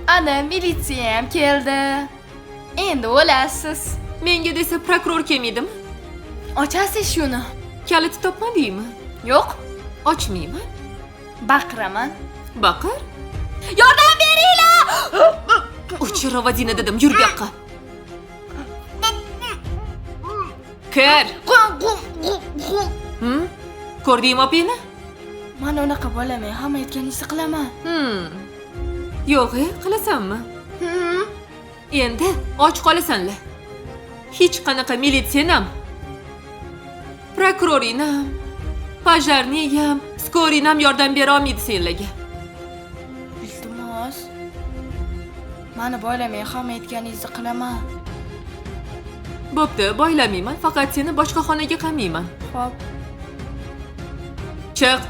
Ana militsiya ham keldi. Endi o'lasiz. Menga desa prokuror kelmaydimi? Ochasiz shuni. Kaliti topmadingmi? Yo'q, Ochmayman. baqiraman. Baqir. Yordam beringlar! O'chir ovozingni dedim, yur bu yoqqa. Kir. Ko'rdingmi opangni? Men unaqa bo'laman, hamma aytganingizni qilaman. Yo'q, qilasanmi? Endi och qolasanlar. Hech qanaqa militsiyan ham, prokuroring ham, pajlarning ham, skoring ham yordam bera olmaydi senlarga. Iltimos. Meni bo'ylamay, hamma aytganingizni qilaman. Bo'pti, boylamayman, faqat seni boshqa xonaga qamayman. Xo'p. Chiq.